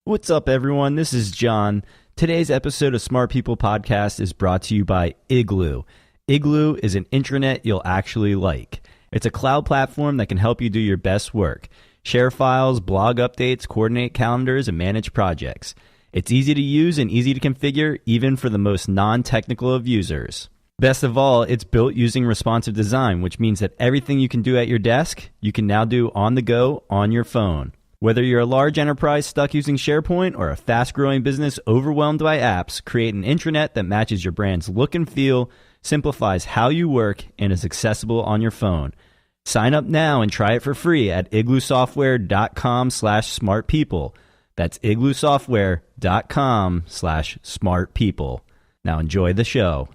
What's up, everyone? This is John. Today's episode of Smart People Podcast is brought to you by Igloo. Igloo is an intranet you'll actually like. It's a cloud platform that can help you do your best work. Share files, blog updates, coordinate calendars, and manage projects. It's easy to use and easy to configure, even for the most non-technical of users. Best of all, it's built using responsive design, which means that everything you can do at your desk, you can now do on the go on your phone. Whether you're a large enterprise stuck using SharePoint or a fast-growing business overwhelmed by apps, create an intranet that matches your brand's look and feel, simplifies how you work, and is accessible on your phone. Sign up now and try it for free at igloosoftware.com/smartpeople. That's igloosoftware.com/smartpeople. Now enjoy the show.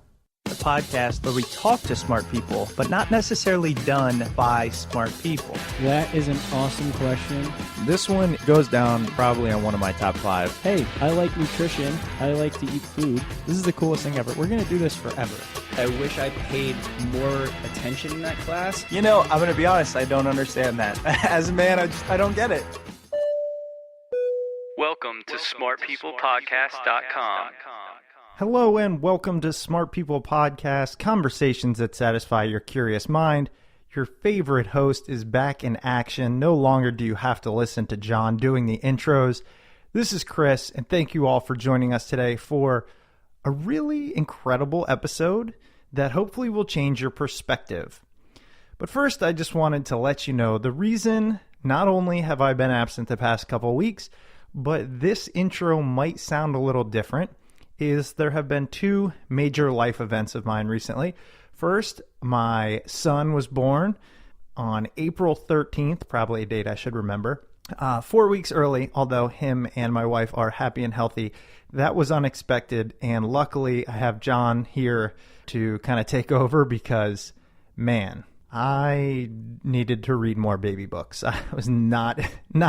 The podcast where we talk to smart people, but not necessarily done by smart people. That is an awesome question. This one goes down probably on one of my top 5. Hey, I like nutrition. I like to eat food. This is the coolest thing ever. We're going to do this forever. I wish I paid more attention in that class. You know, I'm going to be honest, I don't understand that. As a man, I don't get it. Welcome to smartpeoplepodcast.com. Hello and welcome to Smart People Podcast, conversations that satisfy your curious mind. Your favorite host is back in action. No longer do you have to listen to John doing the intros. This is Chris, and thank you all for joining us today for a really incredible episode that hopefully will change your perspective. But first, I just wanted to let you know the reason not only have I been absent the past couple weeks, but this intro might sound a little different, is there have been 2 major life events of mine recently. First, my son was born on April 13th, probably a date I should remember, 4 weeks early, although him and my wife are happy and healthy. That was unexpected, and luckily I have John here to kind of take over because, man, I needed to read more baby books. I was not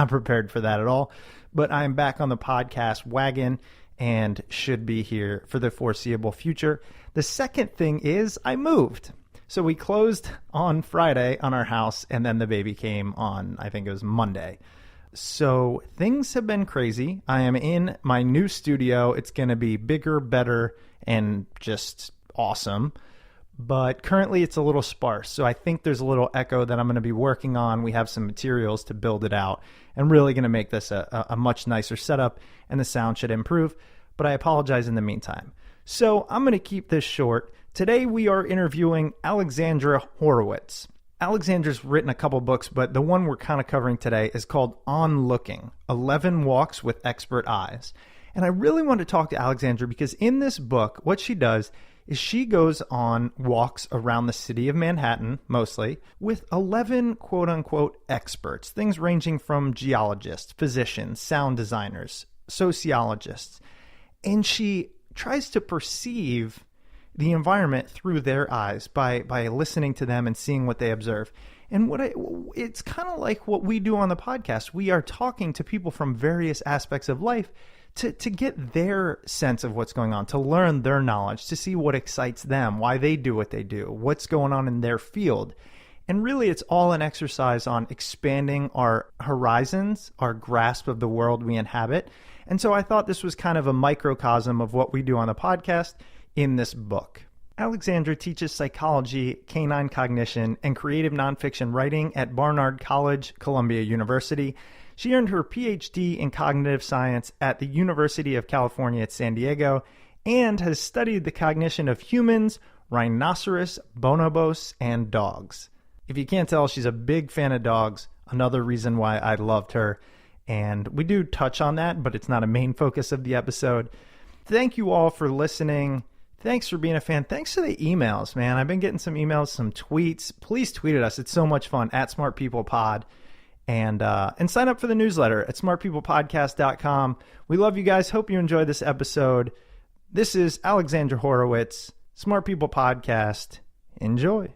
prepared for that at all, but I'm back on the podcast wagon and should be here for the foreseeable future. The second thing is I moved. So we closed on Friday on our house, and then the baby came on, I think it was Monday. So things have been crazy. I am in my new studio. It's going to be bigger, better, and just awesome. But currently it's a little sparse. So I think there's a little echo that I'm going to be working on. We have some materials to build it out and really going to make this a much nicer setup, and the sound should improve. But I apologize in the meantime. So I'm going to keep this short. Today we are interviewing Alexandra Horowitz. Alexandra's written a couple books, but the one we're kind of covering today is called On Looking, 11 Walks with Expert Eyes. And I really want to talk to Alexandra because in this book, what she does is she goes on walks around the city of Manhattan, mostly, with 11 quote-unquote experts, things ranging from geologists, physicians, sound designers, sociologists. And she tries to perceive the environment through their eyes by listening to them and seeing what they observe. And it's kind of like what we do on the podcast. We are talking to people from various aspects of life to get their sense of what's going on, to learn their knowledge, to see what excites them, why they do what they do, what's going on in their field. And really, it's all an exercise on expanding our horizons, our grasp of the world we inhabit. And so I thought this was kind of a microcosm of what we do on the podcast in this book. Alexandra teaches psychology, canine cognition, and creative nonfiction writing at Barnard College, Columbia University. She earned her PhD in cognitive science at the University of California at San Diego and has studied the cognition of humans, rhinoceros, bonobos, and dogs. If you can't tell, she's a big fan of dogs, another reason why I loved her. And we do touch on that, but it's not a main focus of the episode. Thank you all for listening. Thanks for being a fan. Thanks for the emails, man. I've been getting some emails, some tweets. Please tweet at us. It's so much fun, at SmartPeoplePod. And sign up for the newsletter at smartpeoplepodcast.com. We love you guys. Hope you enjoyed this episode. This is Alexandra Horowitz, Smart People Podcast. Enjoy.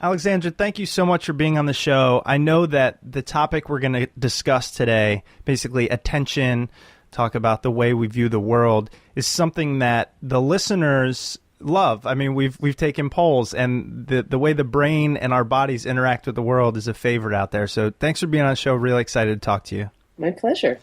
Alexandra, thank you so much for being on the show. I know that the topic we're going to discuss today, basically attention, talk about the way we view the world, is something that the listeners love. I mean, we've taken polls, and the way the brain and our bodies interact with the world is a favorite out there. So thanks for being on the show. Really excited to talk to you. My pleasure.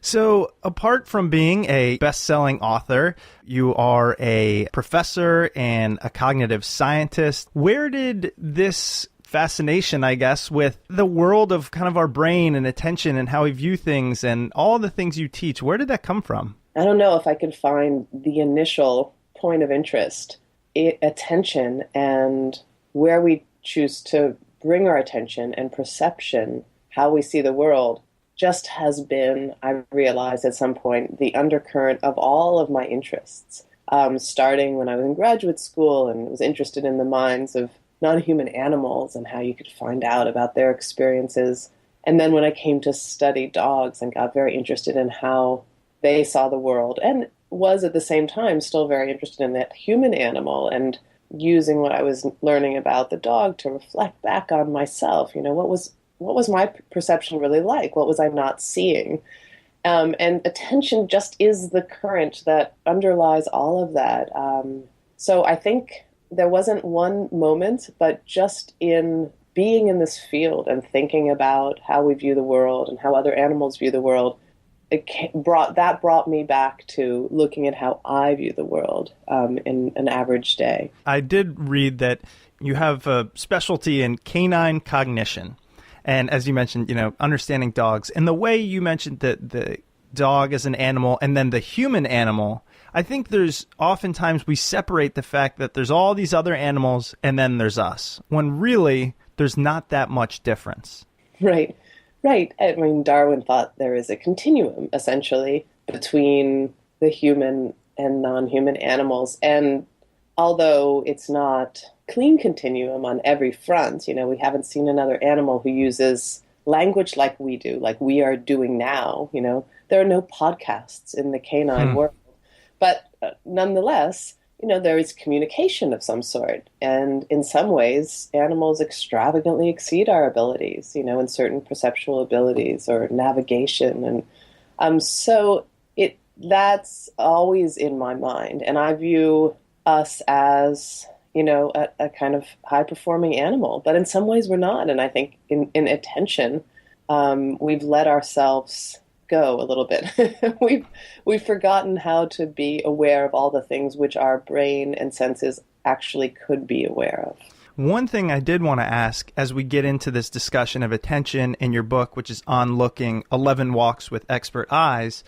So apart from being a best-selling author, you are a professor and a cognitive scientist. Where did this fascination, I guess, with the world of kind of our brain and attention and how we view things and all the things you teach, where did that come from? I don't know if I could find the initial point of interest. Attention and where we choose to bring our attention and perception, how we see the world, just has been, I realized at some point, the undercurrent of all of my interests. Starting when I was in graduate school and was interested in the minds of non-human animals and how you could find out about their experiences. And then when I came to study dogs and got very interested in how they saw the world, and was at the same time still very interested in that human animal and using what I was learning about the dog to reflect back on myself. You know, what was my perception really like? What was I not seeing? And attention just is the current that underlies all of that. So I think there wasn't one moment, but just in being in this field and thinking about how we view the world and how other animals view the world, brought me back to looking at how I view the world in an average day. I did read that you have a specialty in canine cognition. And as you mentioned, you know, understanding dogs. And the way you mentioned that the dog as an animal and then the human animal, I think there's oftentimes we separate the fact that there's all these other animals and then there's us, when really there's not that much difference. Right. I mean, Darwin thought there is a continuum, essentially, between the human and non-human animals. And although it's not clean continuum on every front, you know, we haven't seen another animal who uses language like we do, like we are doing now. You know, there are no podcasts in the canine world. But nonetheless, you know, there is communication of some sort. And in some ways, animals extravagantly exceed our abilities, you know, in certain perceptual abilities or navigation. And so that's always in my mind. And I view us as, you know, a kind of high-performing animal. But in some ways, we're not. And I think in attention, we've let ourselves go a little bit. We've forgotten how to be aware of all the things which our brain and senses actually could be aware of. One thing I did want to ask as we get into this discussion of attention in your book, which is On Looking, 11 Walks with Expert Eyes,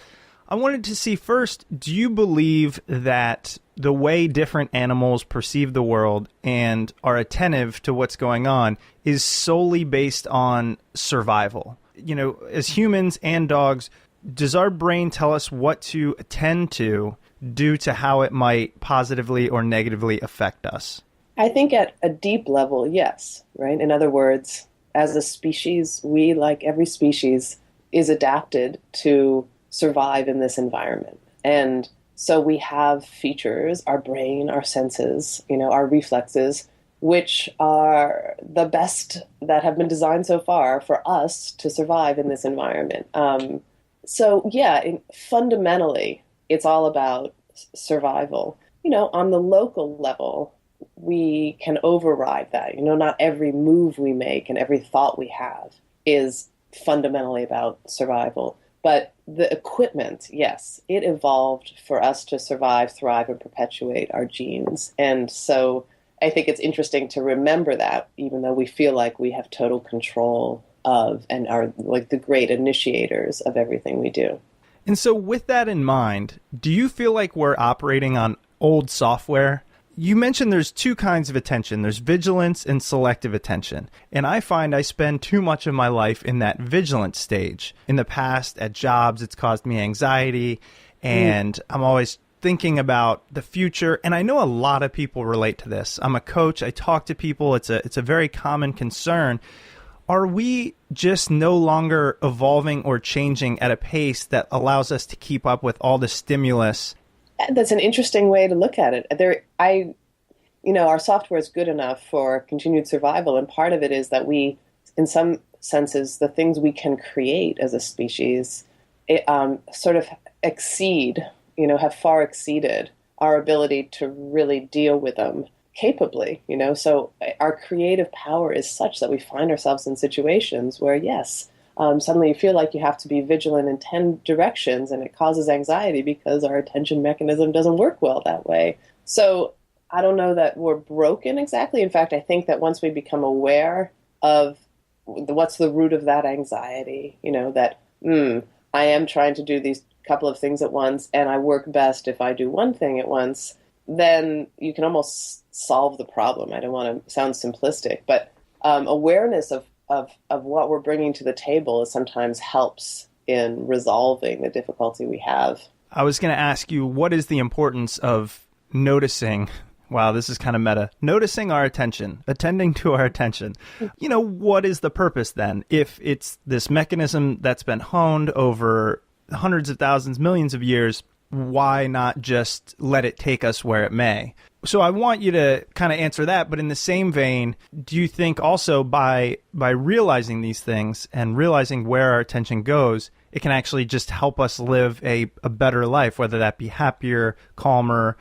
I wanted to see first, do you believe that the way different animals perceive the world and are attentive to what's going on is solely based on survival? You know, as humans and dogs, does our brain tell us what to attend to due to how it might positively or negatively affect us? I think at a deep level, yes, right? In other words, as a species, we, like every species, is adapted to survive in this environment. And so we have features, our brain, our senses, you know, our reflexes, which are the best that have been designed so far for us to survive in this environment. So yeah, fundamentally, it's all about survival. You know, on the local level, we can override that. You know, not every move we make and every thought we have is fundamentally about survival. But the equipment, yes, it evolved for us to survive, thrive, and perpetuate our genes. And so I think it's interesting to remember that, even though we feel like we have total control of and are like the great initiators of everything we do. And so with that in mind, do you feel like we're operating on old software? You mentioned there's two kinds of attention. There's vigilance and selective attention. And I find I spend too much of my life in that vigilant stage. In the past, at jobs, it's caused me anxiety, and I'm always thinking about the future. And I know a lot of people relate to this. I'm a coach. I talk to people. It's a very common concern. Are we just no longer evolving or changing at a pace that allows us to keep up with all the stimulus? That's an interesting way to look at it. Our software is good enough for continued survival, and part of it is that we, in some senses, the things we can create as a species, sort of exceed, have far exceeded our ability to really deal with them capably, So our creative power is such that we find ourselves in situations where, yes, suddenly you feel like you have to be vigilant in 10 directions, and it causes anxiety because our attention mechanism doesn't work well that way. So I don't know that we're broken exactly. In fact, I think that once we become aware of what's the root of that anxiety, that I am trying to do these couple of things at once, and I work best if I do one thing at once, then you can almost solve the problem. I don't want to sound simplistic, but awareness of what we're bringing to the table sometimes helps in resolving the difficulty we have. I was going to ask you, what is the importance of noticing? Wow, this is kind of meta. Noticing our attention, attending to our attention. What is the purpose then? If it's this mechanism that's been honed over hundreds of thousands, millions of years, why not just let it take us where it may? So I want you to kind of answer that, but in the same vein, do you think also by realizing these things and realizing where our attention goes, it can actually just help us live a better life, whether that be happier, calmer,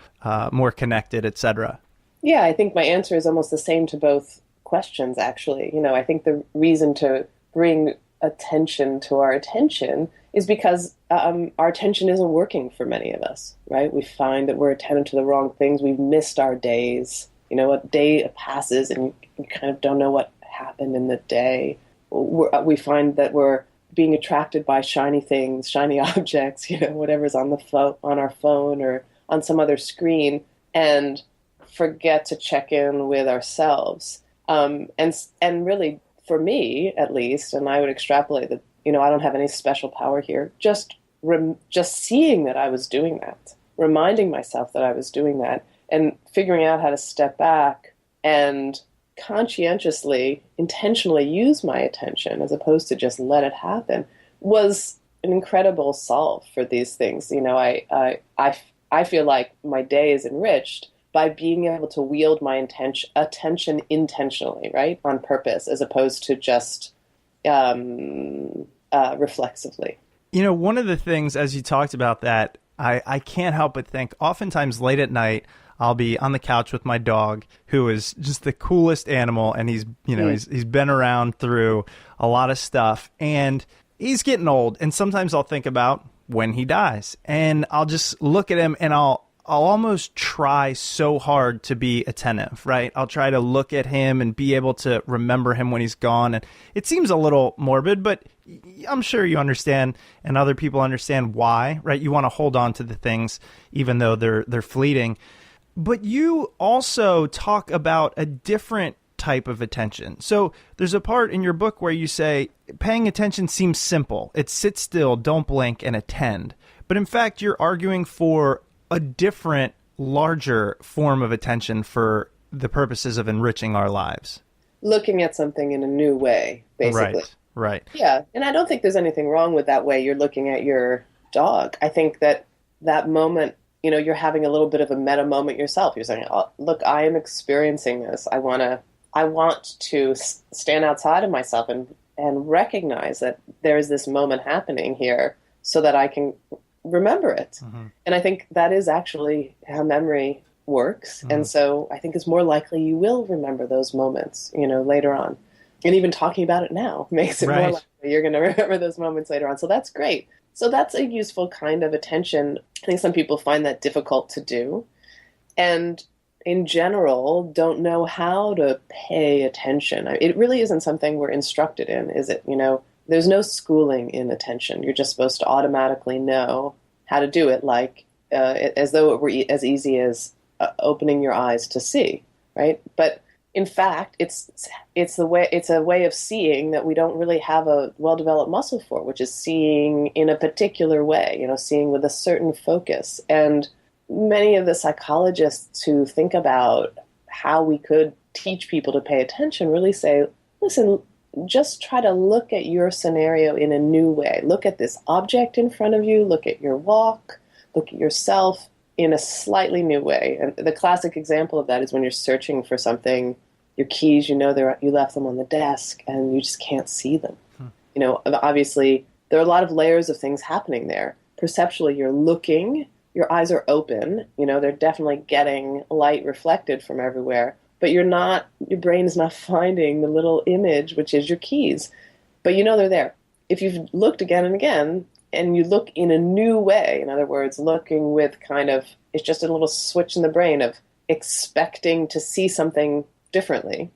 more connected, etc.? Yeah, I think my answer is almost the same to both questions, actually. I think the reason to bring attention to our attention is because our attention isn't working for many of us, right? We find that we're attentive to the wrong things. We've missed our days. A day passes and you kind of don't know what happened in the day. We find that we're being attracted by shiny things, shiny objects, whatever's on our phone or on some other screen, and forget to check in with ourselves. And really, for me at least, and I would extrapolate that, I don't have any special power here. Just seeing that I was doing that, reminding myself that I was doing that, and figuring out how to step back and conscientiously, intentionally use my attention as opposed to just let it happen was an incredible solve for these things. I feel like my day is enriched by being able to wield my attention intentionally, right, on purpose, as opposed to just reflexively. One of the things, as you talked about that, I can't help but think, oftentimes late at night, I'll be on the couch with my dog, who is just the coolest animal, and he's been around through a lot of stuff, and he's getting old, and sometimes I'll think about when he dies, and I'll just look at him, and I'll almost try so hard to be attentive, right? I'll try to look at him and be able to remember him when he's gone. And it seems a little morbid, but I'm sure you understand and other people understand why, right? You want to hold on to the things even though they're fleeting. But you also talk about a different type of attention. So there's a part in your book where you say paying attention seems simple. It's sit still, don't blink, and attend. But in fact, you're arguing for a different, larger form of attention for the purposes of enriching our lives. Looking at something in a new way, basically. Right. Yeah, and I don't think there's anything wrong with that way you're looking at your dog. I think that moment, you're having a little bit of a meta moment yourself. You're saying, oh, look, I am experiencing this. I want to stand outside of myself and recognize that there is this moment happening here so that I can remember it. Mm-hmm. And I think that is actually how memory works. Mm-hmm. And so I think it's more likely you will remember those moments, later on. And even talking about it now makes it more likely you're going to remember those moments later on. So that's great. So that's a useful kind of attention. I think some people find that difficult to do. And in general, don't know how to pay attention. It really isn't something we're instructed in, is it? There's no schooling in attention. You're just supposed to automatically know how to do it, like as though it were as easy as opening your eyes to see, right? But in fact, it's a way of seeing that we don't really have a well-developed muscle for, which is seeing in a particular way, seeing with a certain focus. And many of the psychologists who think about how we could teach people to pay attention really say, listen, just try to look at your scenario in a new way. Look at this object in front of you, look at your walk, look at yourself in a slightly new way. And the classic example of that is when you're searching for something, your keys, you left them on the desk and you just can't see them. Obviously there are a lot of layers of things happening there. Perceptually, you're looking your eyes are open, they're definitely getting light reflected from everywhere, but your brain is not finding the little image, which is your keys. But they're there. If you've looked again and again, and you look in a new way, in other words, looking with it's just a little switch in the brain of expecting to see something differently,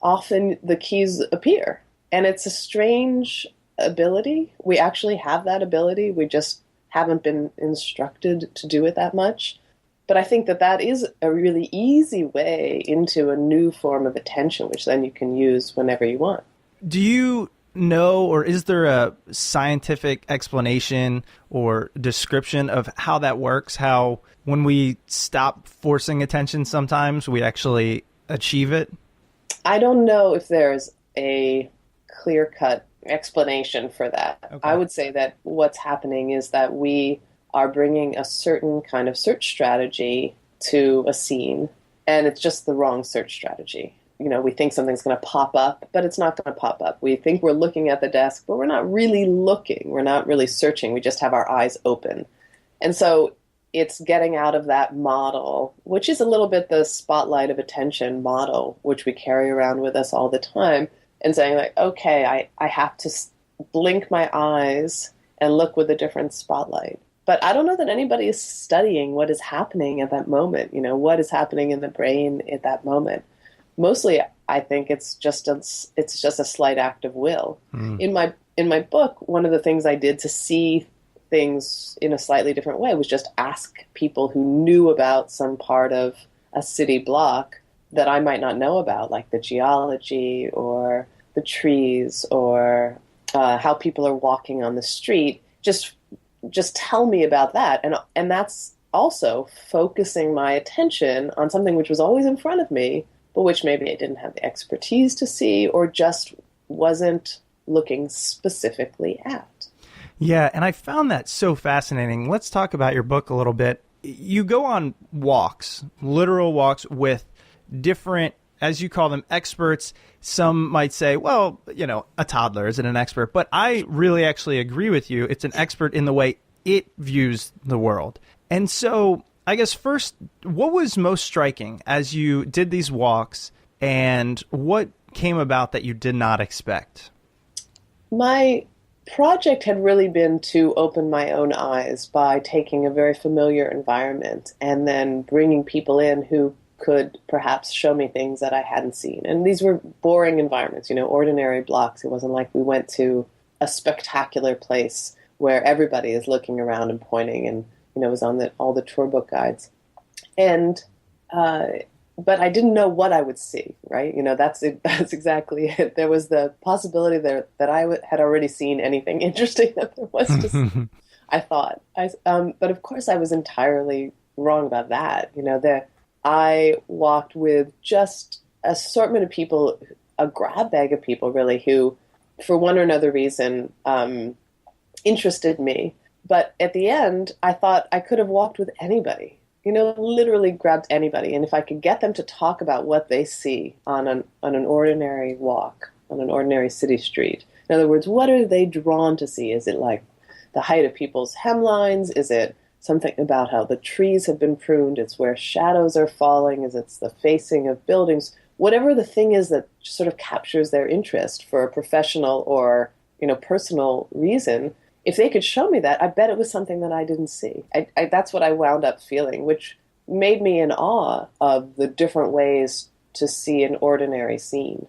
often the keys appear. And it's a strange ability. We actually have that ability. We just haven't been instructed to do it that much. But I think that is a really easy way into a new form of attention, which then you can use whenever you want. Do you know, or is there a scientific explanation or description of how that works? How when we stop forcing attention, sometimes we actually achieve it? I don't know if there's a clear-cut explanation for that. Okay. I would say that what's happening is that we are bringing a certain kind of search strategy to a scene, and it's just the wrong search strategy. We think something's going to pop up, but it's not going to pop up. We think we're looking at the desk, but we're not really looking. We're not really searching. We just have our eyes open. And so it's getting out of that model, which is a little bit the spotlight of attention model, which we carry around with us all the time, and saying like, okay, I have to blink my eyes and look with a different spotlight. But I don't know that anybody is studying what is happening at that moment, what is happening in the brain at that moment. Mostly, I think it's just a slight act of will. Mm. In my book, one of the things I did to see things in a slightly different way was just ask people who knew about some part of a city block that I might not know about, like the geology or the trees or how people are walking on the street. Just tell me about that, and that's also focusing my attention on something which was always in front of me, but which maybe I didn't have the expertise to see or just wasn't looking specifically at. Yeah, and I found that so fascinating. Let's talk about your book a little bit. You go on walks, literal walks with different, as you call them, experts. Some might say, well, a toddler isn't an expert, but I really actually agree with you. It's an expert in the way it views the world. And so I guess first, what was most striking as you did these walks, and what came about that you did not expect? My project had really been to open my own eyes by taking a very familiar environment and then bringing people in who could perhaps show me things that I hadn't seen. And these were boring environments, ordinary blocks. It wasn't like we went to a spectacular place where everybody is looking around and pointing and it was on all the tour book guides. And, but I didn't know what I would see, right? That's exactly it. There was the possibility there that I had already seen anything interesting that there was to see, I thought. But of course I was entirely wrong about that. I walked with just an assortment of people, a grab bag of people really, who, for one or another reason, interested me. But at the end, I thought I could have walked with anybody, literally grabbed anybody. And if I could get them to talk about what they see on an ordinary walk, on an ordinary city street. In other words, what are they drawn to see? Is it like the height of people's hemlines? Is it something about how the trees have been pruned? It's where shadows are falling. Is it the facing of buildings? Whatever the thing is that sort of captures their interest for a professional or, personal reason. If they could show me that, I bet it was something that I didn't see. That's what I wound up feeling, which made me in awe of the different ways to see an ordinary scene.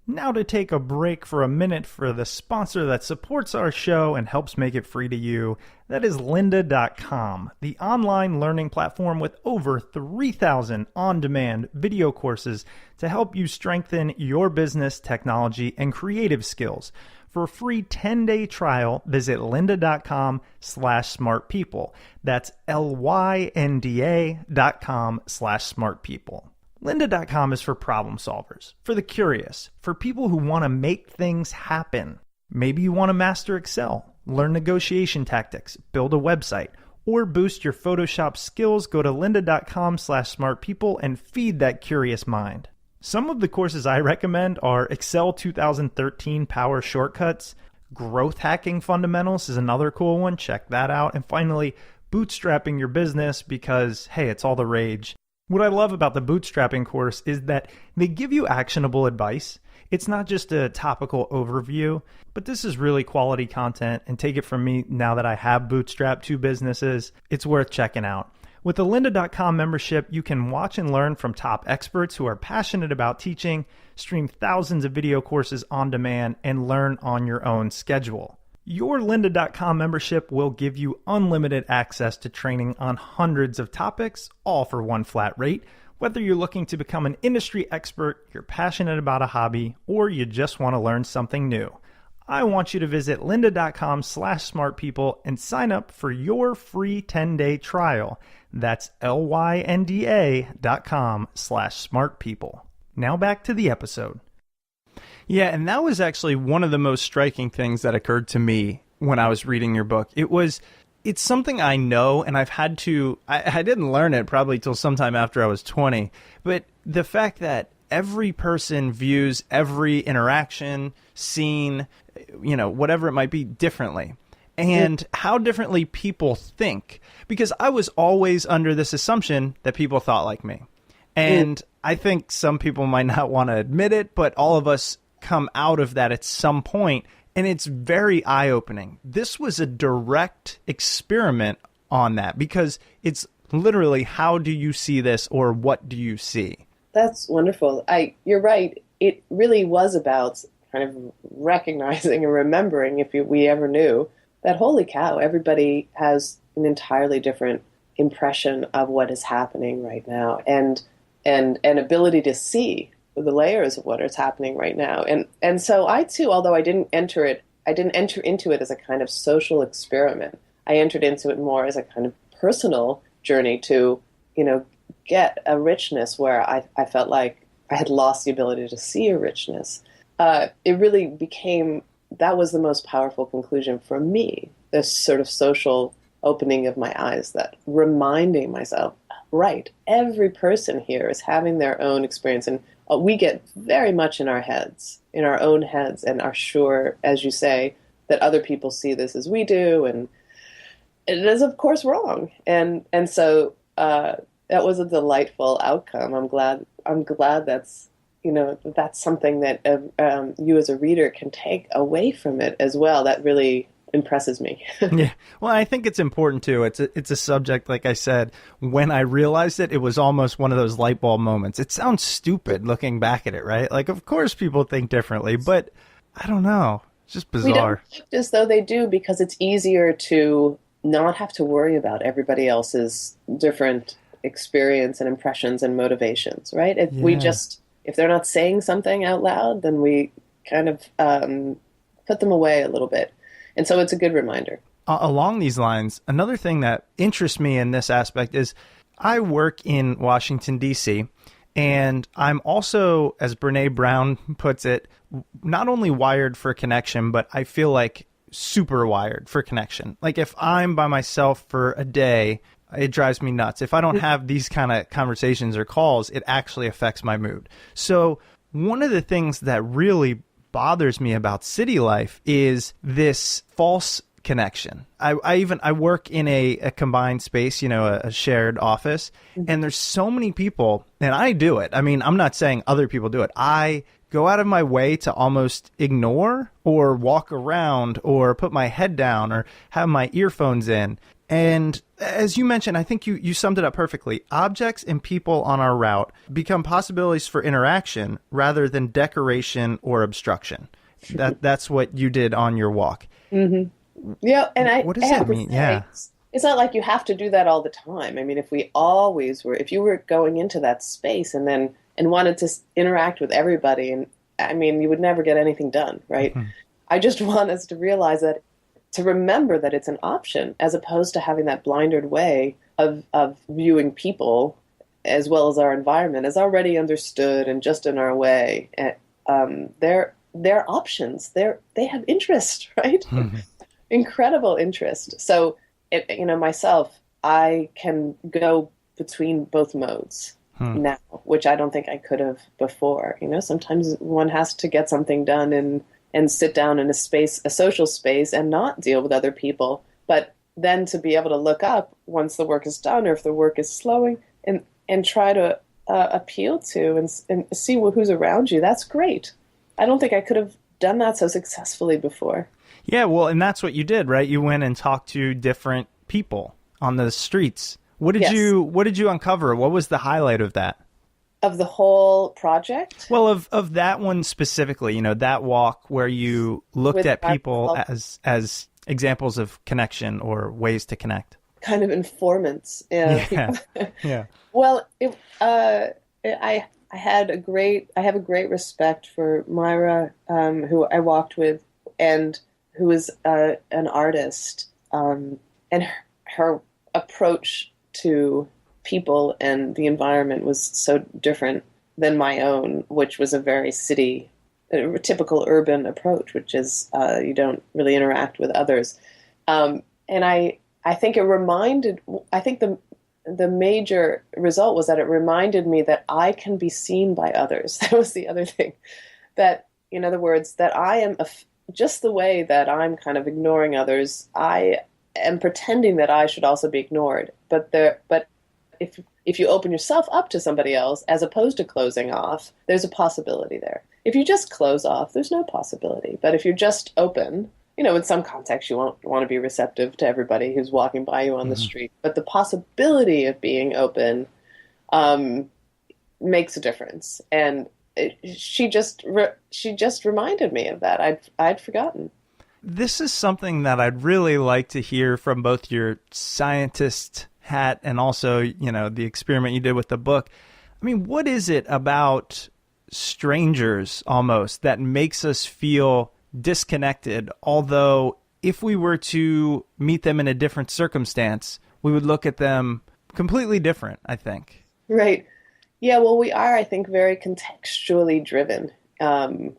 Now to take a break for a minute for the sponsor that supports our show and helps make it free to you. That is lynda.com, the online learning platform with over 3,000 on-demand video courses to help you strengthen your business, technology, and creative skills. For a free 10-day trial, visit lynda.com/smartpeople. That's lynda.com/smartpeople. Lynda.com is for problem solvers, for the curious, for people who want to make things happen. Maybe you want to master Excel, learn negotiation tactics, build a website, or boost your Photoshop skills. Go to lynda.com/smartpeople and feed that curious mind. Some of the courses I recommend are Excel 2013 Power Shortcuts, Growth Hacking Fundamentals is another cool one, check that out, and finally, bootstrapping your business because, hey, it's all the rage. What I love about the bootstrapping course is that they give you actionable advice. It's not just a topical overview, but this is really quality content, and take it from me, now that I have bootstrapped 2 businesses, it's worth checking out. With the lynda.com membership, you can watch and learn from top experts who are passionate about teaching, stream thousands of video courses on demand, and learn on your own schedule. Your lynda.com membership will give you unlimited access to training on hundreds of topics, all for one flat rate. Whether you're looking to become an industry expert, you're passionate about a hobby, or you just want to learn something new, I want you to visit lynda.com/smartpeople and sign up for your free 10-day trial. That's lynda.com/smartpeople. Now back to the episode. Yeah, and that was actually one of the most striking things that occurred to me when I was reading your book. It's something I know, and I've had to, I didn't learn it probably till sometime after I was 20, but the fact that every person views every interaction, scene, whatever it might be, differently. And how differently people think. Because I was always under this assumption that people thought like me. And I think some people might not want to admit it, but all of us come out of that at some point. And it's very eye-opening. This was a direct experiment on that, because it's literally, how do you see this, or what do you see? That's wonderful. You're right. It really was about kind of recognizing and remembering, if we ever knew, that holy cow, everybody has an entirely different impression of what is happening right now, and an ability to see the layers of what is happening right now. And so I too, although I didn't enter into it as a kind of social experiment. I entered into it more as a kind of personal journey to, get a richness where I felt like I had lost the ability to see a richness. It really became, that was the most powerful conclusion for me, this sort of social opening of my eyes, that reminding myself, right, every person here is having their own experience, and we get very much in our own heads, and are sure, as you say, that other people see this as we do, and it is, of course, wrong. And so that was a delightful outcome. I'm glad that's that's something that you as a reader can take away from it as well. That really impresses me. Yeah. Well, I think it's important too. It's a subject, like I said, when I realized it, it was almost one of those light bulb moments. It sounds stupid looking back at it, right? Like, of course people think differently, but I don't know. It's just bizarre. We don't act as though they do, because it's easier to not have to worry about everybody else's different experience and impressions and motivations, right? If they're not saying something out loud, then we kind of put them away a little bit. And so it's a good reminder. Along these lines, another thing that interests me in this aspect is I work in Washington, D.C., and I'm also, as Brene Brown puts it, not only wired for connection, but I feel like super wired for connection. Like, if I'm by myself for a day, it drives me nuts. If I don't have these kind of conversations or calls, it actually affects my mood. So one of the things that really bothers me about city life is this false connection. I work in a combined space, a shared office, and there's so many people, and I do it. I mean, I'm not saying other people do it. I go out of my way to almost ignore or walk around or put my head down or have my earphones in. And as you mentioned, I think you summed it up perfectly. Objects and people on our route become possibilities for interaction rather than decoration or obstruction. That's what you did on your walk. Mm-hmm. Yeah, and what does that mean? Yeah, it's not like you have to do that all the time. I mean, if you were going into that space and wanted to interact with everybody, and I mean, you would never get anything done, right? Mm-hmm. I just want us to realize that, to remember that it's an option, as opposed to having that blinded way of viewing people as well as our environment as already understood and just in our way. They're options. They have interest, right? Mm-hmm. Incredible interest. So, myself, I can go between both modes now, which I don't think I could have before. Sometimes one has to get something done and sit down in a social space, and not deal with other people. But then to be able to look up once the work is done or if the work is slowing and try to appeal to and see who's around you. That's great. I don't think I could have done that so successfully before. Yeah, well, and that's what you did, right? You went and talked to different people on the streets. What did you uncover? What was the highlight of that? Of the whole project? Well, of that one specifically, that walk where you looked at people as examples of connection or ways to connect. Kind of informants. Yeah. Yeah. Well, I have a great respect for Maira, who I walked with, and who is an artist, and her approach to people and the environment was so different than my own, which was a very typical urban approach, which is you don't really interact with others. And I think the major result was that it reminded me that I can be seen by others. That was the other thing. That, in other words, that I am just the way that I'm kind of ignoring others, I am pretending that I should also be ignored. But if you open yourself up to somebody else, as opposed to closing off, there's a possibility there. If you just close off, there's no possibility. But if you're just open, in some context, you won't want to be receptive to everybody who's walking by you on the street. But the possibility of being open makes a difference. And she just reminded me of that. I'd forgotten. This is something that I'd really like to hear from both your scientist hat and also, the experiment you did with the book. I mean, what is it about strangers almost that makes us feel disconnected? Although if we were to meet them in a different circumstance, we would look at them completely different, I think. Right. Yeah, well, we are, I think, very contextually driven.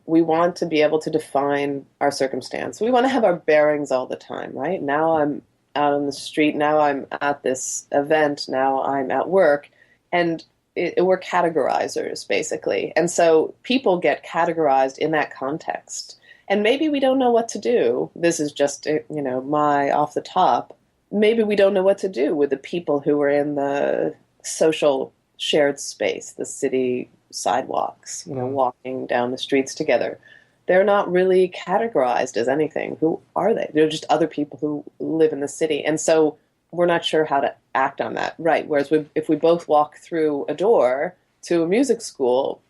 We want to be able to define our circumstance. We want to have our bearings all the time, right? Now I'm out on the street. Now I'm at this event. Now I'm at work. And we're categorizers, basically. And so people get categorized in that context. And maybe we don't know what to do. This is just, my off the top. Maybe we don't know what to do with the people who are in the social shared space, the city sidewalks, walking down the streets together. They're not really categorized as anything. Who are they? They're just other people who live in the city. And so we're not sure how to act on that. Right. Whereas if we both walk through a door to a music school,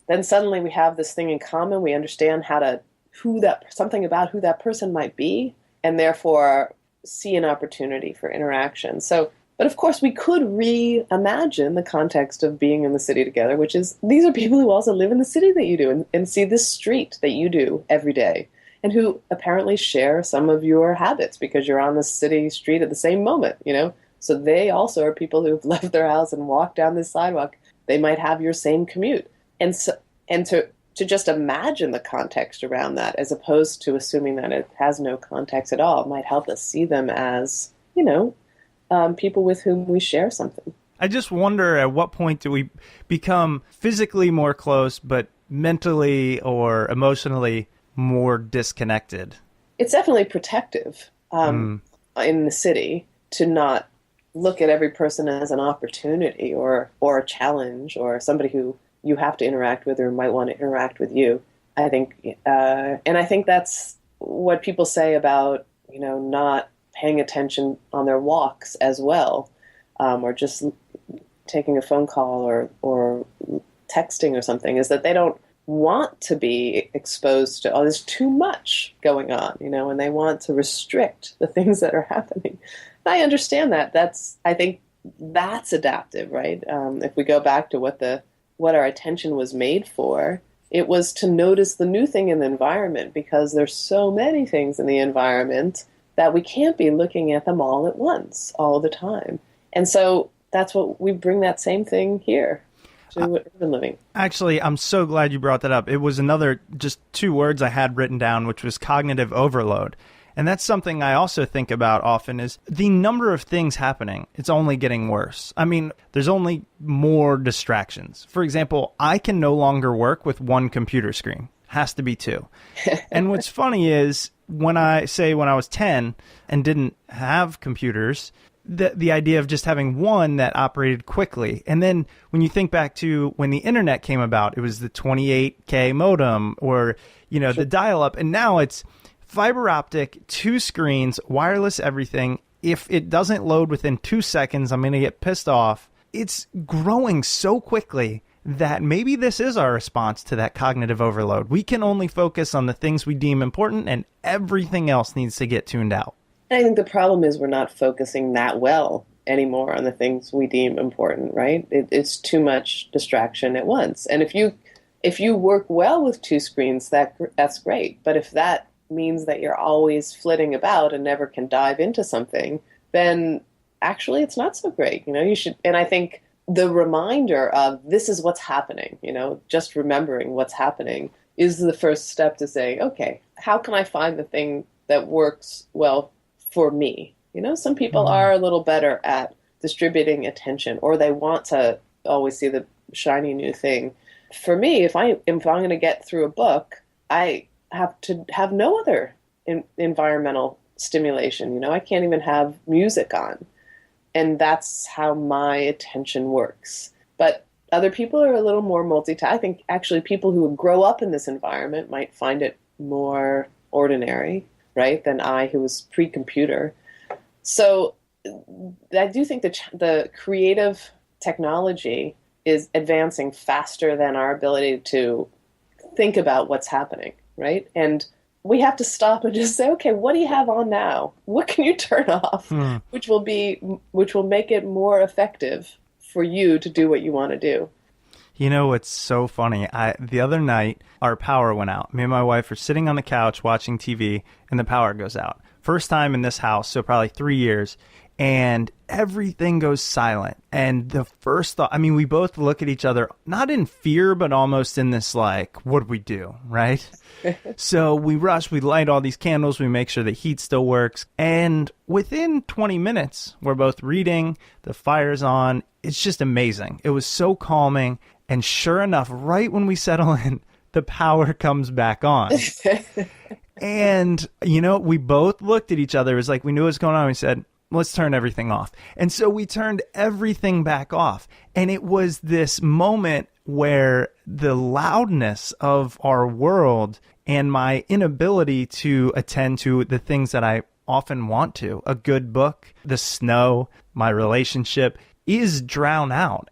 then suddenly we have this thing in common. We understand something about who that person might be, and therefore see an opportunity for interaction. But of course, we could reimagine the context of being in the city together, which is these are people who also live in the city that you do and see this street that you do every day, and who apparently share some of your habits because you're on the city street at the same moment, So they also are people who've left their house and walked down this sidewalk. They might have your same commute. And to just imagine the context around that, as opposed to assuming that it has no context at all, might help us see them as, people with whom we share something. I just wonder at what point do we become physically more close, but mentally or emotionally more disconnected? It's definitely protective in the city to not look at every person as an opportunity or a challenge or somebody who you have to interact with or might want to interact with you. I think, and I think that's what people say about, not paying attention on their walks as well, or just taking a phone call or texting or something, is that they don't want to be exposed to, there's too much going on, and they want to restrict the things that are happening. And I understand that. I think that's adaptive, right? If we go back to what our attention was made for, it was to notice the new thing in the environment, because there's so many things in the environment that we can't be looking at them all at once, all the time. And so that's what we bring that same thing here to urban living. Actually, I'm so glad you brought that up. It was another, just 2 words I had written down, which was cognitive overload. And that's something I also think about often, is the number of things happening. It's only getting worse. I mean, there's only more distractions. For example, I can no longer work with one computer screen. Has to be 2. And what's funny is when I was 10 and didn't have computers, the idea of just having one that operated quickly. And then when you think back to when the internet came about, it was the 28K modem or, the dial-up. And now it's fiber optic, 2 screens, wireless everything. If it doesn't load within 2 seconds, I'm going to get pissed off. It's growing so quickly that maybe this is our response to that cognitive overload. We can only focus on the things we deem important and everything else needs to get tuned out. I think the problem is we're not focusing that well anymore on the things we deem important, right? It's too much distraction at once. And if you work well with 2 screens, that's great. But if that means that you're always flitting about and never can dive into something, then actually it's not so great. You should, and I think the reminder of this is what's happening, just remembering what's happening is the first step to saying, okay, how can I find the thing that works well for me? Some people are a little better at distributing attention, or they want to always see the shiny new thing. For me, if I'm going to get through a book, I have to have no other environmental stimulation. I can't even have music on. And that's how my attention works. But other people are a little more multitask. I think actually people who grow up in this environment might find it more ordinary, right, than I, who was pre-computer. So I do think the creative technology is advancing faster than our ability to think about what's happening, right? And we have to stop and just say, okay, what do you have on now? What can you turn off? Which will make it more effective for you to do what you want to do. It's so funny. The other night, our power went out. Me and my wife are sitting on the couch watching TV, and the power goes out. First time in this house, so probably 3 years, and everything goes silent. And the first thought, we both look at each other, not in fear, but almost in this what do we do, right? So we rush, we light all these candles, we make sure the heat still works. And within 20 minutes, we're both reading, the fire's on. It's just amazing. It was so calming. And sure enough, right when we settle in, the power comes back on. And, we both looked at each other. It was like we knew what was going on. We said, let's turn everything off. And so we turned everything back off. And it was this moment where the loudness of our world and my inability to attend to the things that I often want to, a good book, the snow, my relationship, is drowned out.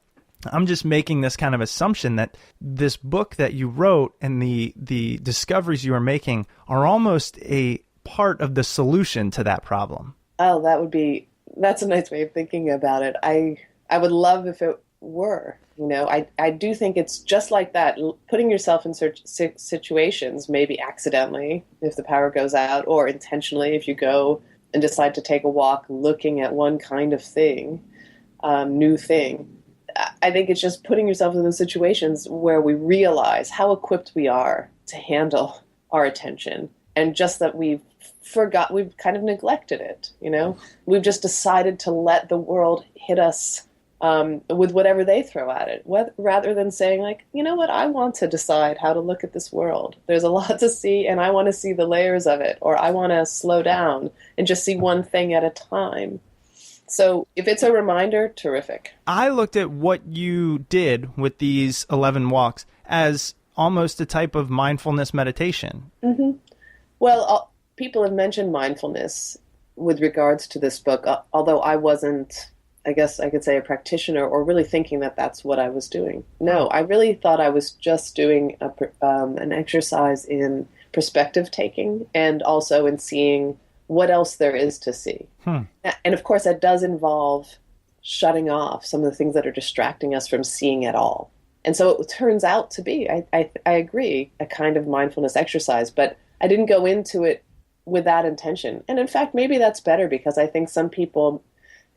I'm just making this kind of assumption that this book that you wrote and the discoveries you are making are almost a part of the solution to that problem. Oh, that's a nice way of thinking about it. I would love if it were, I do think it's just like that, putting yourself in situations, maybe accidentally if the power goes out, or intentionally if you go and decide to take a walk looking at one kind of thing, new thing. I think it's just putting yourself in those situations where we realize how equipped we are to handle our attention, and just that we've kind of neglected it, We've just decided to let the world hit us with whatever they throw at it, rather than saying I want to decide how to look at this world. There's a lot to see, and I want to see the layers of it, or I want to slow down and just see one thing at a time. So if it's a reminder, terrific. I looked at what you did with these 11 walks as almost a type of mindfulness meditation. Mm-hmm. Well, people have mentioned mindfulness with regards to this book, although I wasn't, I guess I could say, a practitioner or really thinking that that's what I was doing. No, I really thought I was just doing an exercise in perspective taking, and also in seeing what else there is to see. And of course, that does involve shutting off some of the things that are distracting us from seeing at all. And so it turns out to be, I agree, a kind of mindfulness exercise, but I didn't go into it with that intention. And in fact, maybe that's better, because I think some people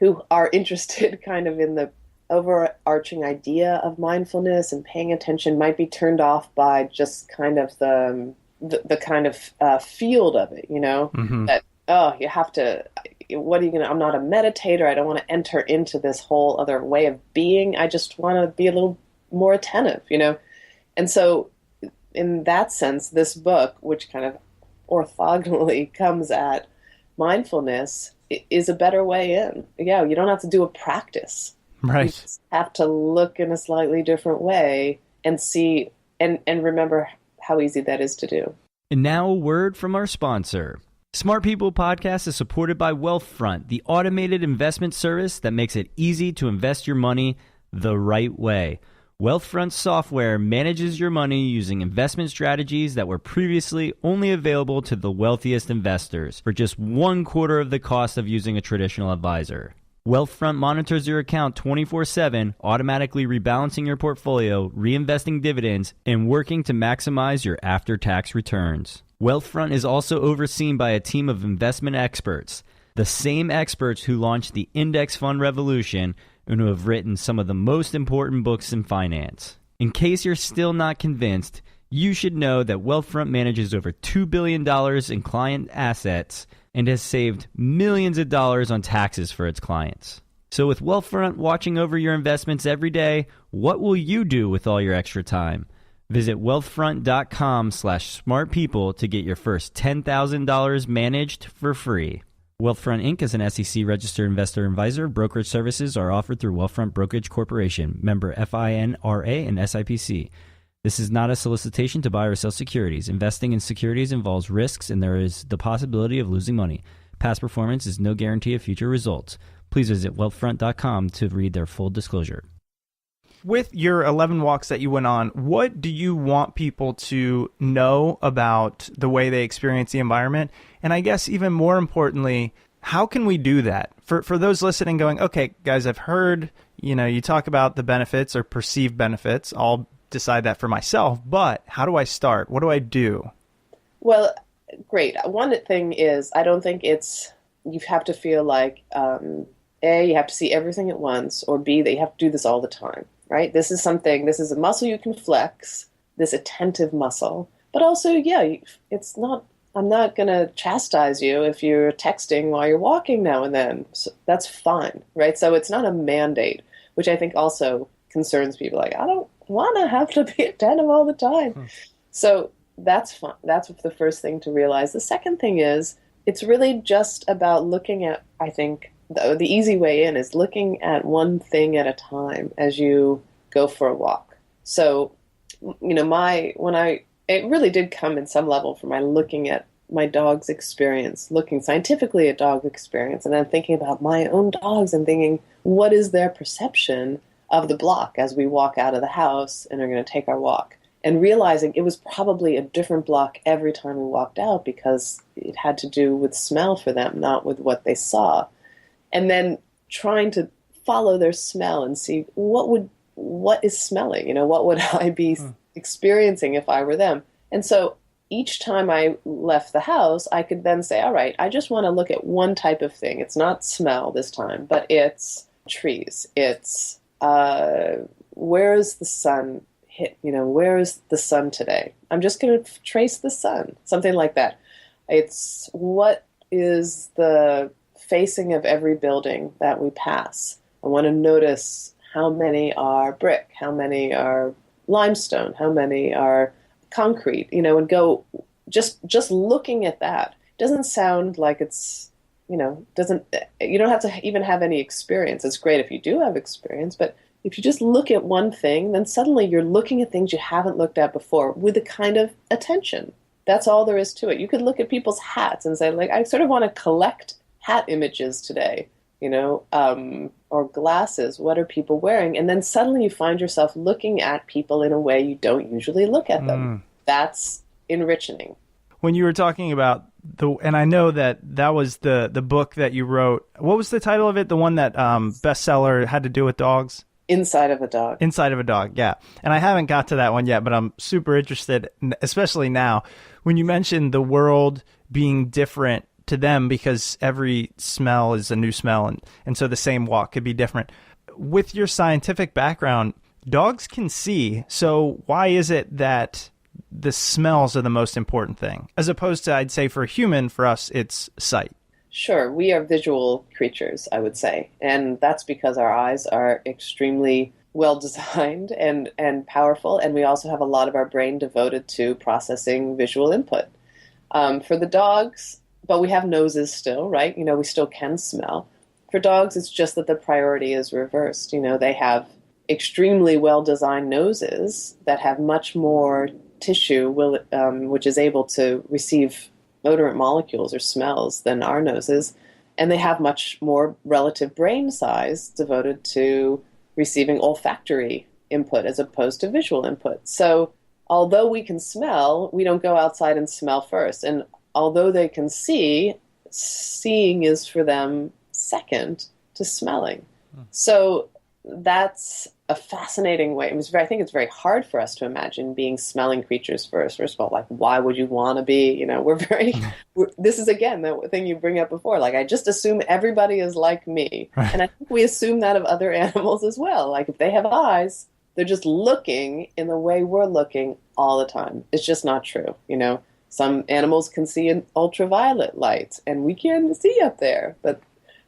who are interested kind of in the overarching idea of mindfulness and paying attention might be turned off by just kind of the kind of field of it, Mm-hmm. That, you have to, what are you going to, I'm not a meditator. I don't want to enter into this whole other way of being. I just want to be a little more attentive, And so in that sense, this book, which kind of orthogonally comes at mindfulness, is a better way in. Yeah, you don't have to do a practice. Right. You just have to look in a slightly different way and see and remember how easy that is to do. And now a word from our sponsor. Smart People Podcast is supported by Wealthfront, the automated investment service that makes it easy to invest your money the right way. Wealthfront software manages your money using investment strategies that were previously only available to the wealthiest investors for just 1/4 of the cost of using a traditional advisor. Wealthfront monitors your account 24/7, automatically rebalancing your portfolio, reinvesting dividends, and working to maximize your after-tax returns. Wealthfront is also overseen by a team of investment experts, the same experts who launched the index fund revolution and who have written some of the most important books in finance. In case you're still not convinced, you should know that Wealthfront manages over $2 billion in client assets and has saved millions of dollars on taxes for its clients. So with Wealthfront watching over your investments every day, what will you do with all your extra time? Visit wealthfront.com/smartpeople to get your first $10,000 managed for free. Wealthfront Inc. is an SEC registered investor advisor. Brokerage services are offered through Wealthfront Brokerage Corporation, member FINRA and SIPC. This is not a solicitation to buy or sell securities. Investing in securities involves risks, and there is the possibility of losing money. Past performance is no guarantee of future results. Please visit wealthfront.com to read their full disclosure. With your 11 walks that you went on, what do you want people to know about the way they experience the environment? And I guess even more importantly, how can we do that? For those listening going, okay, guys, I've heard, you talk about the benefits or perceived benefits. I'll decide that for myself, but how do I start? What do I do? Well, great. One thing is, I don't think you have to feel like, A, you have to see everything at once, or B, that you have to do this all the time. Right? This is a muscle you can flex, this attentive muscle. But also, I'm not going to chastise you if you're texting while you're walking now and then. So that's fine, right? So it's not a mandate, which I think also concerns people. Like, I don't want to have to be attentive all the time. So that's fun. That's the first thing to realize. The second thing is, it's really just about looking at, I think, the easy way in is looking at one thing at a time as you go for a walk. So, it really did come in some level from my looking at my dog's experience, looking scientifically at dog experience, and then thinking about my own dogs and thinking, what is their perception of the block as we walk out of the house and are going to take our walk? And realizing it was probably a different block every time we walked out because it had to do with smell for them, not with what they saw. And then trying to follow their smell and see what is smelling, what would I be experiencing if I were them? And so each time I left the house, I could then say, all right, I just want to look at one type of thing. It's not smell this time, but it's trees. It's where is the sun hit? Where is the sun today? I'm just going to trace the sun, something like that. It's what is the facing of every building that we pass. I want to notice how many are brick, how many are limestone, how many are concrete, and go just looking at that. Doesn't sound like it's, you don't have to even have any experience. It's great if you do have experience, but if you just look at one thing, then suddenly you're looking at things you haven't looked at before with a kind of attention. That's all there is to it. You could look at people's hats and say, like, I sort of want to collect hat images today, or glasses. What are people wearing? And then suddenly you find yourself looking at people in a way you don't usually look at them. That's enriching. When you were talking about and I know that was the book that you wrote. What was the title of it? The one that bestseller had to do with dogs? Inside of a Dog. Inside of a Dog, yeah. And I haven't got to that one yet, but I'm super interested, especially now, when you mentioned the world being different to them because every smell is a new smell, and so the same walk could be different. With your scientific background, dogs can see, so why is it that the smells are the most important thing? As opposed to, I'd say for a human, for us, it's sight. Sure, we are visual creatures, I would say, and that's because our eyes are extremely well designed and powerful, and we also have a lot of our brain devoted to processing visual input. For the dogs, but we have noses still, right? We still can smell. For dogs, it's just that the priority is reversed. They have extremely well-designed noses that have much more tissue, which is able to receive odorant molecules or smells than our noses. And they have much more relative brain size devoted to receiving olfactory input as opposed to visual input. So although we can smell, we don't go outside and smell first. And although they can see, seeing is for them second to smelling. So that's a fascinating way. I think it's very hard for us to imagine being smelling creatures first. First of all, like, why would you want to be? This is, again, the thing you bring up before. Like, I just assume everybody is like me. Right. And I think we assume that of other animals as well. Like, if they have eyes, they're just looking in the way we're looking all the time. It's just not true. Some animals can see in ultraviolet light, and we can't see up there. But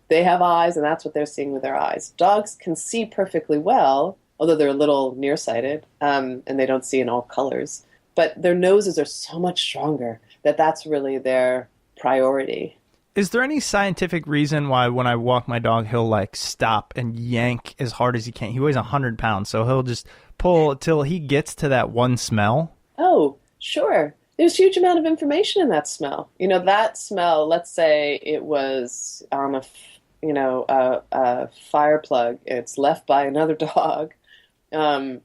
they have eyes, and that's what they're seeing with their eyes. Dogs can see perfectly well, although they're a little nearsighted, and they don't see in all colors. But their noses are so much stronger that that's really their priority. Is there any scientific reason why when I walk my dog, he'll like stop and yank as hard as he can? He weighs 100 pounds, so he'll just pull till he gets to that one smell? Oh, sure. There's a huge amount of information in that smell. That smell, let's say it was on a fire plug. It's left by another dog. That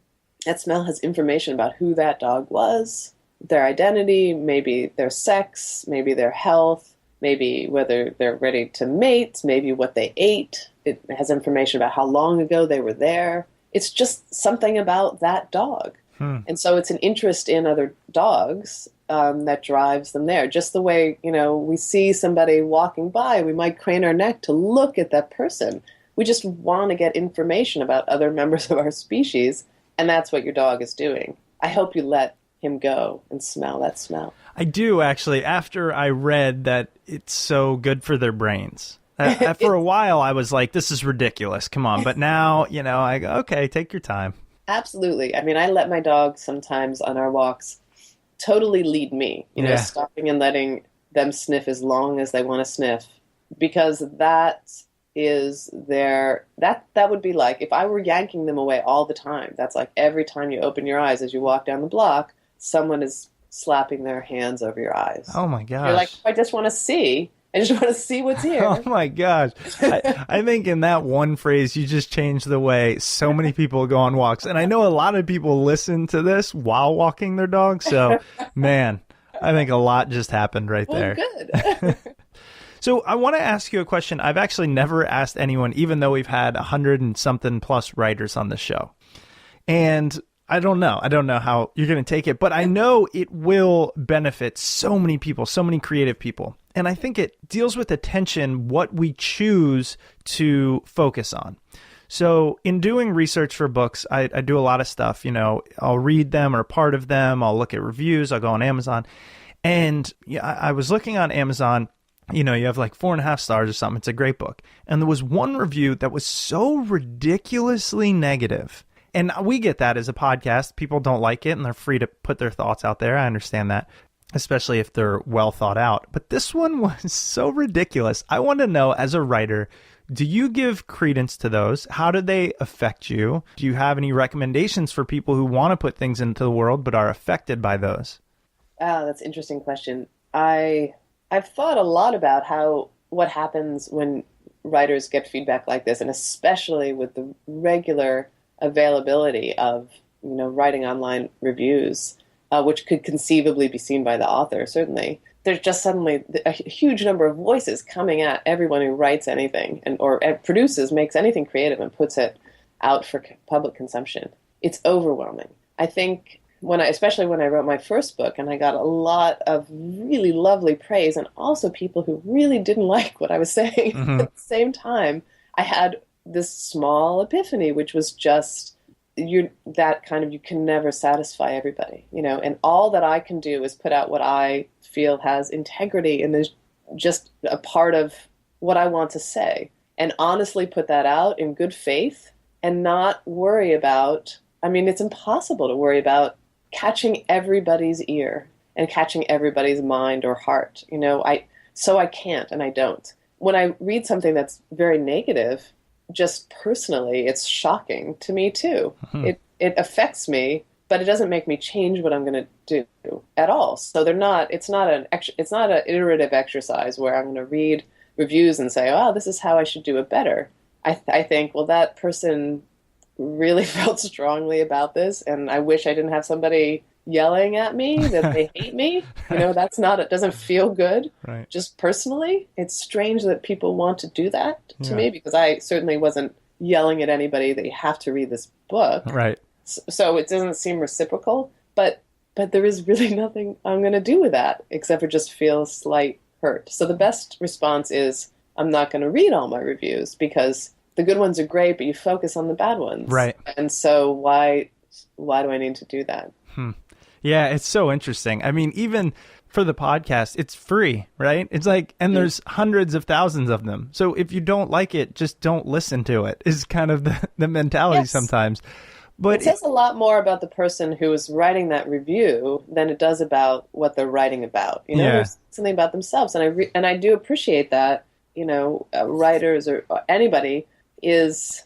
smell has information about who that dog was, their identity, maybe their sex, maybe their health, maybe whether they're ready to mate, maybe what they ate. It has information about how long ago they were there. It's just something about that dog. And so it's an interest in other dogs that drives them there. Just the way, we see somebody walking by, we might crane our neck to look at that person. We just want to get information about other members of our species, and that's what your dog is doing. I hope you let him go and smell that smell. I do, actually, after I read that it's so good for their brains. For a while, I was like, this is ridiculous. Come on. But now, I go, okay, take your time. Absolutely. I mean, I let my dog sometimes on our walks totally lead me, stopping and letting them sniff as long as they want to sniff, because that is that would be like if I were yanking them away all the time. That's like every time you open your eyes as you walk down the block, someone is slapping their hands over your eyes. Oh my gosh. You're like, I just want to see. I just want to see what's here. Oh my gosh. I think in that one phrase, you just changed the way so many people go on walks. And I know a lot of people listen to this while walking their dog. So, man, I think a lot just happened right there. Good. So I want to ask you a question. I've actually never asked anyone, even though we've had 100 and something plus writers on the show. And I don't know how you're going to take it, but I know it will benefit so many people, so many creative people. And I think it deals with attention, what we choose to focus on. So in doing research for books, I do a lot of stuff. I'll read them or part of them. I'll look at reviews. I'll go on Amazon. And I was looking on Amazon. You have like 4.5 stars or something. It's a great book. And there was one review that was so ridiculously negative. And we get that as a podcast. People don't like it, and they're free to put their thoughts out there. I understand that, especially if they're well thought out. But this one was so ridiculous. I want to know, as a writer, do you give credence to those? How do they affect you? Do you have any recommendations for people who want to put things into the world but are affected by those? Oh, that's an interesting question. I've thought a lot about what happens when writers get feedback like this, and especially with the regular availability of writing online reviews, which could conceivably be seen by the author. Certainly, there's just suddenly a huge number of voices coming at everyone who writes anything or produces, makes anything creative, and puts it out for public consumption. It's overwhelming. I think especially when I wrote my first book, and I got a lot of really lovely praise, and also people who really didn't like what I was saying. Mm-hmm. At the same time, I had this small epiphany, which was just you can never satisfy everybody, and all that I can do is put out what I feel has integrity and is just a part of what I want to say, and honestly put that out in good faith, and not worry about, I mean, it's impossible to worry about catching everybody's ear and catching everybody's mind or heart. I can't, and I don't. When I read something that's very negative, just personally, it's shocking to me too. It affects me, but it doesn't make me change what I'm going to do at all. So it's not an iterative exercise where I'm going to read reviews and say, oh, this is how I should do it better. I think, well, that person really felt strongly about this, and I wish I didn't have somebody yelling at me that they hate me. It doesn't feel good. Right. Just personally, it's strange that people want to do that to me, because I certainly wasn't yelling at anybody that you have to read this book. Right. So it doesn't seem reciprocal, but there is really nothing I'm going to do with that except for just feel slight hurt. So the best response is, I'm not going to read all my reviews, because the good ones are great, but you focus on the bad ones. Right. And so why do I need to do that? Yeah, it's so interesting. I mean, even for the podcast, it's free, right? It's like, and there's hundreds of thousands of them. So if you don't like it, just don't listen to it, is kind of the mentality sometimes. But it says a lot more about the person who is writing that review than it does about what they're writing about. There's something about themselves, and I do appreciate that. Writers or anybody is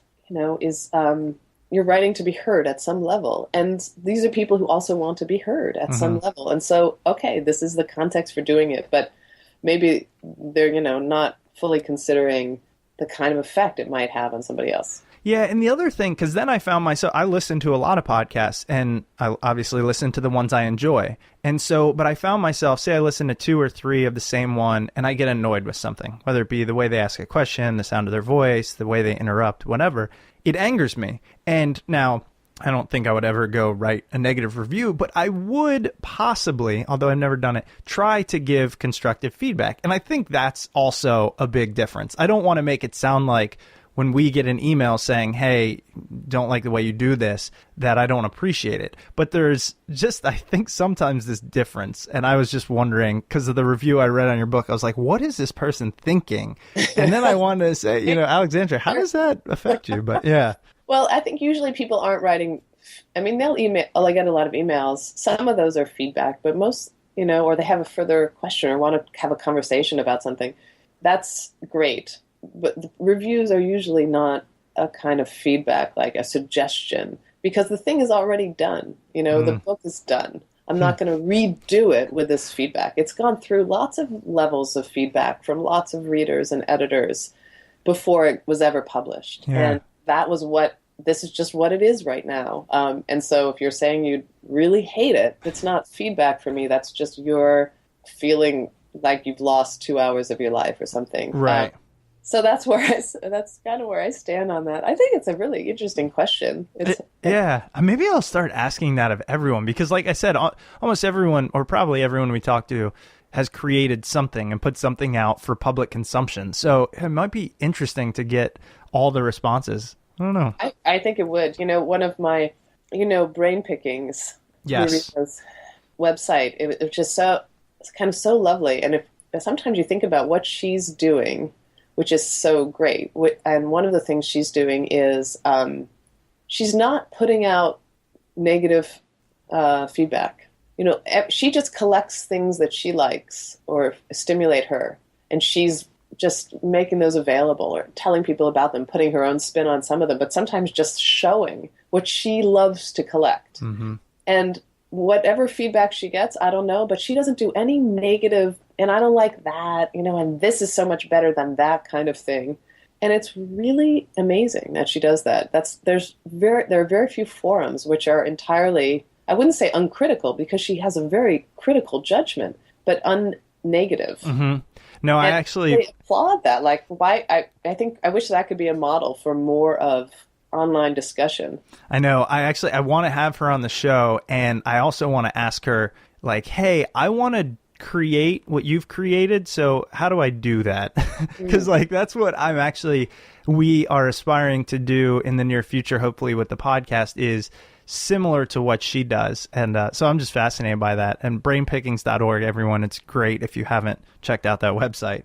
you're writing to be heard at some level, and these are people who also want to be heard at some level. And so, okay, this is the context for doing it, but maybe they're not fully considering the kind of effect it might have on somebody else. Yeah, and the other thing, because then I found myself, I listen to a lot of podcasts, and I obviously listen to the ones I enjoy. And so, but I found myself, say I listen to 2 or 3 of the same one, and I get annoyed with something, whether it be the way they ask a question, the sound of their voice, the way they interrupt, whatever. It angers me. And now, I don't think I would ever go write a negative review, but I would possibly, although I've never done it, try to give constructive feedback. And I think that's also a big difference. I don't want to make it sound like when we get an email saying, hey, don't like the way you do this, that I don't appreciate it. But there's just, I think sometimes this difference. And I was just wondering, because of the review I read on your book, I was like, what is this person thinking? And then I wanted to say, Alexandra, how does that affect you? But yeah. Well, I think usually people aren't writing, they'll email, I get a lot of emails. Some of those are feedback, but most, or they have a further question or want to have a conversation about something. That's great. But the reviews are usually not a kind of feedback, like a suggestion, because the thing is already done. The book is done. I'm not going to redo it with this feedback. It's gone through lots of levels of feedback from lots of readers and editors before it was ever published. Yeah. And this is just what it is right now. And so if you're saying you really hate it, it's not feedback for me. That's just your feeling like you've lost 2 hours of your life or something. Right. So that's kind of where I stand on that. I think it's a really interesting question. Yeah, maybe I'll start asking that of everyone, because like I said, almost everyone, or probably everyone we talk to, has created something and put something out for public consumption. So it might be interesting to get all the responses. I don't know. I think it would. One of my, Brain Pickings, yes, website, it's just it's kind of so lovely. And if sometimes you think about what she's doing, which is so great. And one of the things she's doing is she's not putting out negative feedback. She just collects things that she likes or stimulate her, and she's just making those available or telling people about them, putting her own spin on some of them, but sometimes just showing what she loves to collect. Mm-hmm. And whatever feedback she gets, I don't know, but she doesn't do any negative, and I don't like that, and this is so much better than that kind of thing. And it's really amazing that she does that. There are very few forums which are entirely, I wouldn't say uncritical, because she has a very critical judgment, but unnegative. Mm-hmm. No, and I actually really applaud that. Like, why? I wish that could be a model for more of online discussion. I know. I want to have her on the show, and I also want to ask her, like, hey, I want to create what you've created, so how do I do that? Because that's what we are aspiring to do in the near future, hopefully with the podcast, is similar to what she does. And so I'm just fascinated by that. And brainpickings.org, everyone, it's great if you haven't checked out that website.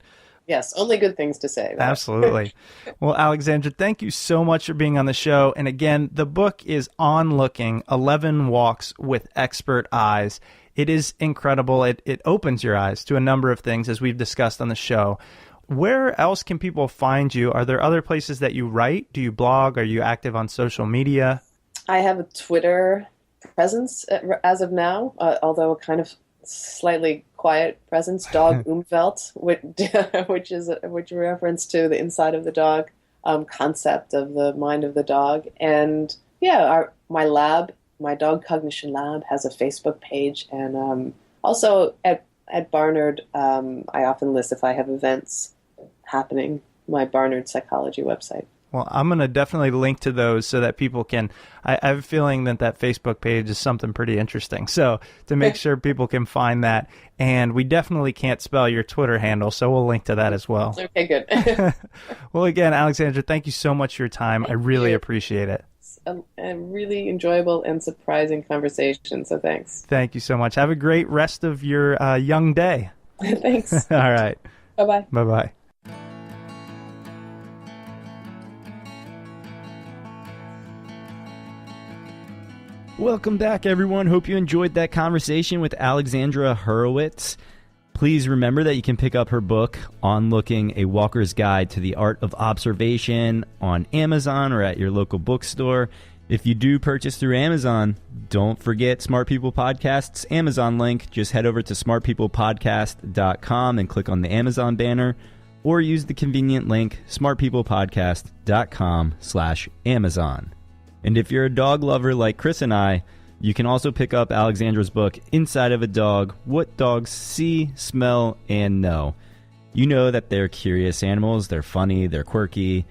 Yes, only good things to say. Absolutely. Well, Alexandra, thank you so much for being on the show. And again, the book is On Looking, 11 Walks with Expert Eyes. It is incredible. It opens your eyes to a number of things, as we've discussed on the show. Where else can people find you? Are there other places that you write? Do you blog? Are you active on social media? I have a Twitter presence as of now, although a kind of slightly quiet presence, Dog Umwelt, which reference to the inside of the dog, concept of the mind of the dog. And yeah, my lab, my Dog Cognition Lab, has a Facebook page. And also at Barnard, I often list if I have events happening, my Barnard Psychology website. Well, I'm going to definitely link to those so that people can, I have a feeling that Facebook page is something pretty interesting. So to make sure people can find that. And we definitely can't spell your Twitter handle, so we'll link to that as well. Okay, good. Well, again, Alexandra, thank you so much for your time. I really appreciate it. It's a really enjoyable and surprising conversation, so thanks. Thank you so much. Have a great rest of your young day. Thanks. All right. Bye-bye. Bye-bye. Welcome back, everyone. Hope you enjoyed that conversation with Alexandra Horowitz. Please remember that you can pick up her book, On Looking, A Walker's Guide to the Art of Observation, on Amazon or at your local bookstore. If you do purchase through Amazon, don't forget Smart People Podcast's Amazon link. Just head over to smartpeoplepodcast.com and click on the Amazon banner, or use the convenient link, smartpeoplepodcast.com/Amazon. And if you're a dog lover like Chris and I, you can also pick up Alexandra's book, Inside of a Dog, What Dogs See, Smell, and Know. You know that they're curious animals, they're funny, they're quirky,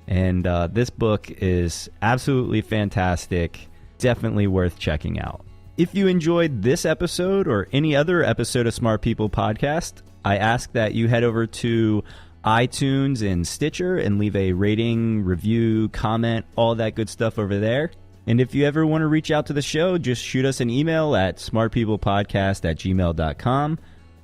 and this book is absolutely fantastic, definitely worth checking out. If you enjoyed this episode or any other episode of Smart People Podcast, I ask that you head over to iTunes and Stitcher and leave a rating, review, comment, all that good stuff over there. And if you ever want to reach out to the show, just shoot us an email at smartpeoplepodcast@gmail.com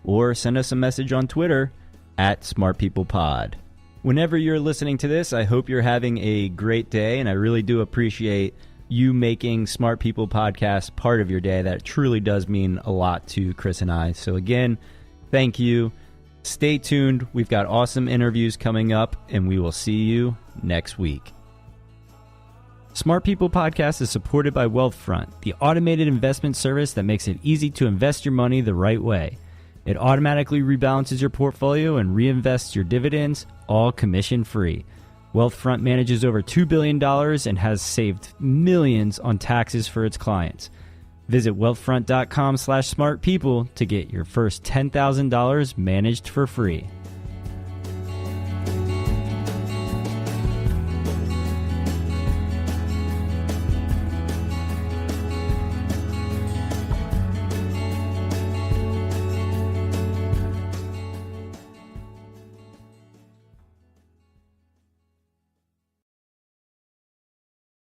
or send us a message on Twitter at smartpeoplepod. Whenever you're listening to this, I hope you're having a great day, and I really do appreciate you making Smart People Podcast part of your day. That truly does mean a lot to Chris and I. So again, thank you. Stay tuned. We've got awesome interviews coming up, and we will see you next week. Smart People Podcast is supported by Wealthfront, the automated investment service that makes it easy to invest your money the right way. It automatically rebalances your portfolio and reinvests your dividends, all commission-free. Wealthfront manages over $2 billion and has saved millions on taxes for its clients. Visit wealthfront.com/smartpeople to get your first $10,000 managed for free.